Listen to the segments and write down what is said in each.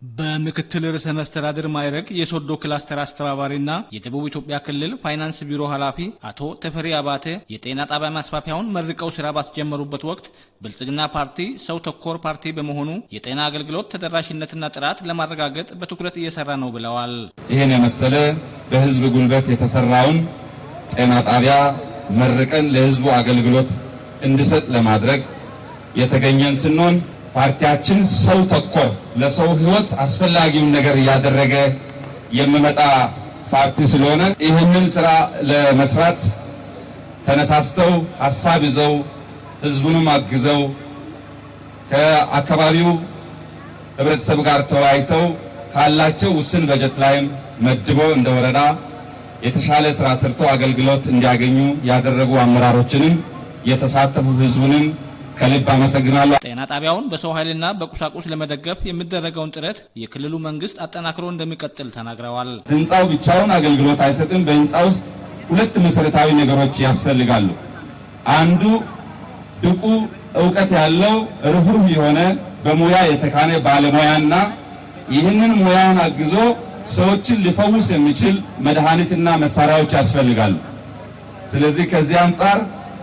በምክትል ርዕሰ መስተዳድር ማዕረግ የሶዶ ክላስተር አስተባባሪና የደቡብ ኢትዮጵያ ክልል ፋይናንስ ቢሮ ኃላፊ አቶ ተፈሪ አባተ የጤና ጣቢያ ማስፋፊያውን መርቀው ስራ ባስጀመሩበት ወቅት ብልጽግና ፓርቲ ሰው ተኮር ፓርቲ በመሆኑ የጤና አገልግሎት ተደራሽነትና ጥራት ለማረጋገጥ በትኩረት እየሰራ ነው ብለዋል። ይህን የመሰለ በህዝብ ጉልበት የተሰራውን ጤና ጣቢያ መርቀን ለህዝቡ አገልግሎት እንዲሰጥ ለማድረግ የተገኘን ስንሆን ፓርቲያችን ሰው ተኮር ለሰው ህይወት አስፈላጊውን ነገር እያደረገ የሚመጣ ፓርቲ ስለሆነ ይህንን ስራ ለመስራት ተነሳስተው ሐሳብ ይዘው ህዝቡንም አግዘው ከአካባቢው ህብረተሰብ ጋር ተወያይተው ካላቸው ውስን በጀት ላይም መድበው እንደ ወረዳ የተሻለ ስራ ሰርተው አገልግሎት እንዲያገኙ ያደረጉ አመራሮችንም የተሳተፉ ህዝቡንም ከልብ አመሰግናለሁ። ጤና ጣቢያውን በሰው ኃይልና በቁሳቁስ ለመደገፍ የሚደረገውን ጥረት የክልሉ መንግስት አጠናክሮ እንደሚቀጥል ተናግረዋል። ህንጻው ብቻውን አገልግሎት አይሰጥም። በህንጻ ውስጥ ሁለት መሰረታዊ ነገሮች ያስፈልጋሉ። አንዱ ብቁ ዕውቀት ያለው ርህሩህ የሆነ በሙያ የተካነ ባለሙያና ይህንን ሙያን አግዞ ሰዎችን ሊፈውስ የሚችል መድኃኒትና መሳሪያዎች ያስፈልጋሉ። ስለዚህ ከዚህ አንጻር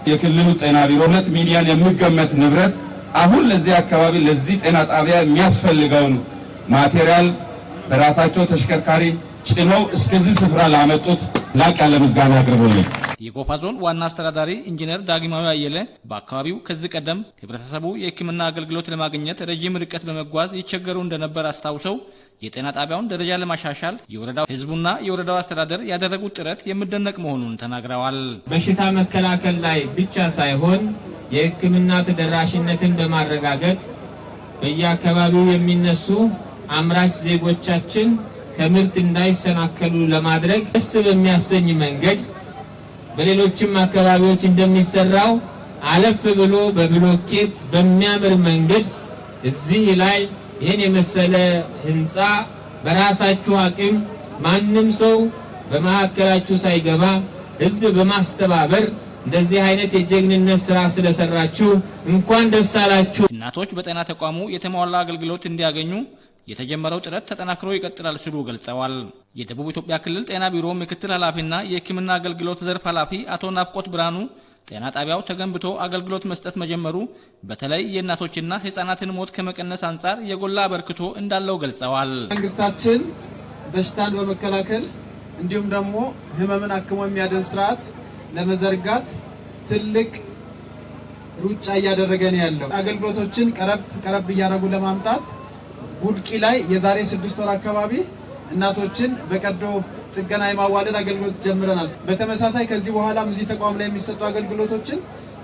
የክልሉ ጤና ቢሮ 2 ሚሊዮን የሚገመት ንብረት አሁን ለዚህ አካባቢ ለዚህ ጤና ጣቢያ የሚያስፈልገውን ማቴሪያል በራሳቸው ተሽከርካሪ ጭነው እስከዚህ ስፍራ ላመጡት ላቅ ያለ ምስጋና አቅርቡልኝ። የጎፋ ዞን ዋና አስተዳዳሪ ኢንጂነር ዳግማዊ አየለ በአካባቢው ከዚህ ቀደም ህብረተሰቡ የሕክምና አገልግሎት ለማግኘት ረጅም ርቀት በመጓዝ ይቸገሩ እንደነበር አስታውሰው የጤና ጣቢያውን ደረጃ ለማሻሻል የወረዳው ህዝቡና የወረዳው አስተዳደር ያደረጉት ጥረት የሚደነቅ መሆኑን ተናግረዋል። በሽታ መከላከል ላይ ብቻ ሳይሆን የሕክምና ተደራሽነትን በማረጋገጥ በየአካባቢው የሚነሱ አምራች ዜጎቻችን ከምርት እንዳይሰናከሉ ለማድረግ ደስ በሚያሰኝ መንገድ በሌሎችም አካባቢዎች እንደሚሰራው አለፍ ብሎ በብሎኬት በሚያምር መንገድ እዚህ ላይ ይህን የመሰለ ህንጻ በራሳችሁ አቅም ማንም ሰው በመካከላችሁ ሳይገባ ህዝብ በማስተባበር እንደዚህ አይነት የጀግንነት ስራ ስለሰራችሁ እንኳን ደስ አላችሁ። እናቶች በጤና ተቋሙ የተሟላ አገልግሎት እንዲያገኙ የተጀመረው ጥረት ተጠናክሮ ይቀጥላል ሲሉ ገልጸዋል። የደቡብ ኢትዮጵያ ክልል ጤና ቢሮ ምክትል ኃላፊና የሕክምና አገልግሎት ዘርፍ ኃላፊ አቶ ናፍቆት ብርሃኑ ጤና ጣቢያው ተገንብቶ አገልግሎት መስጠት መጀመሩ በተለይ የእናቶችና ህፃናትን ሞት ከመቀነስ አንጻር የጎላ አበርክቶ እንዳለው ገልጸዋል። መንግስታችን በሽታን በመከላከል እንዲሁም ደግሞ ህመምን አክሞ የሚያድን ስርዓት ለመዘርጋት ትልቅ ሩጫ እያደረገ ነው ያለው። አገልግሎቶችን ቀረብ እያደረጉ ለማምጣት ቡልቂ ላይ የዛሬ 6 ወር አካባቢ እናቶችን በቀዶ ጥገና የማዋለድ አገልግሎት ጀምረናል። በተመሳሳይ ከዚህ በኋላም እዚህ ተቋም ላይ የሚሰጡ አገልግሎቶችን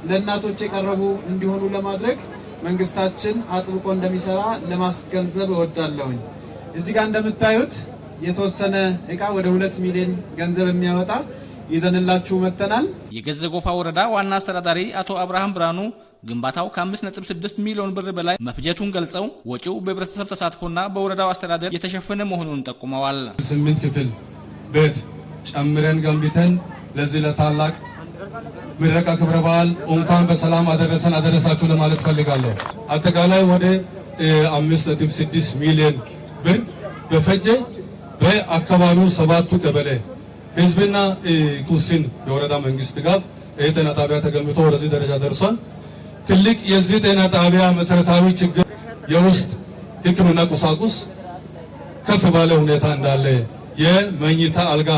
ለእናቶች የቀረቡ እንዲሆኑ ለማድረግ መንግስታችን አጥብቆ እንደሚሰራ ለማስገንዘብ እወዳለሁኝ። እዚህ ጋር እንደምታዩት የተወሰነ እቃ ወደ 2 ሚሊዮን ገንዘብ የሚያወጣ ይዘንላችሁ መተናል። የገዘ ጎፋ ወረዳ ዋና አስተዳዳሪ አቶ አብርሃም ብርሃኑ ግንባታው ከ5.6 ሚሊዮን ብር በላይ መፍጀቱን ገልጸው ወጪው በህብረተሰብ ተሳትፎና በወረዳው አስተዳደር የተሸፈነ መሆኑን ጠቁመዋል። 8 ክፍል ቤት ጨምረን ገንብተን ለዚህ ለታላቅ ምረቃ ክብረ በዓል እንኳን በሰላም አደረሰን አደረሳችሁ ለማለት ፈልጋለሁ። አጠቃላይ ወደ 5.6 ሚሊዮን ብር በፈጀ በአካባቢው 7ቱ ቀበሌ ህዝብና ኩስን የወረዳ መንግስት ጋር የጤና ጣቢያ ተገንብቶ ወደዚህ ደረጃ ደርሷል። ትልቅ የዚህ ጤና ጣቢያ መሰረታዊ ችግር የውስጥ ሕክምና ቁሳቁስ ከፍ ባለ ሁኔታ እንዳለ፣ የመኝታ አልጋ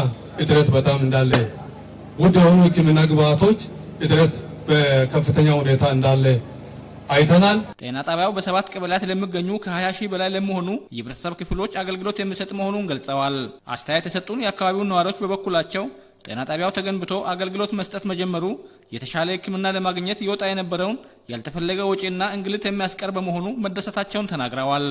እጥረት በጣም እንዳለ፣ ውድ የሆኑ ሕክምና ግብአቶች እጥረት በከፍተኛ ሁኔታ እንዳለ አይተናል። ጤና ጣቢያው በ7 ቀበሌያት ለሚገኙ ከ20 ሺህ በላይ ለሚሆኑ የህብረተሰብ ክፍሎች አገልግሎት የሚሰጥ መሆኑን ገልጸዋል። አስተያየት የሰጡን የአካባቢውን ነዋሪዎች በበኩላቸው ጤና ጣቢያው ተገንብቶ አገልግሎት መስጠት መጀመሩ የተሻለ ሕክምና ለማግኘት ይወጣ የነበረውን ያልተፈለገ ወጪና እንግልት የሚያስቀር በመሆኑ መደሰታቸውን ተናግረዋል።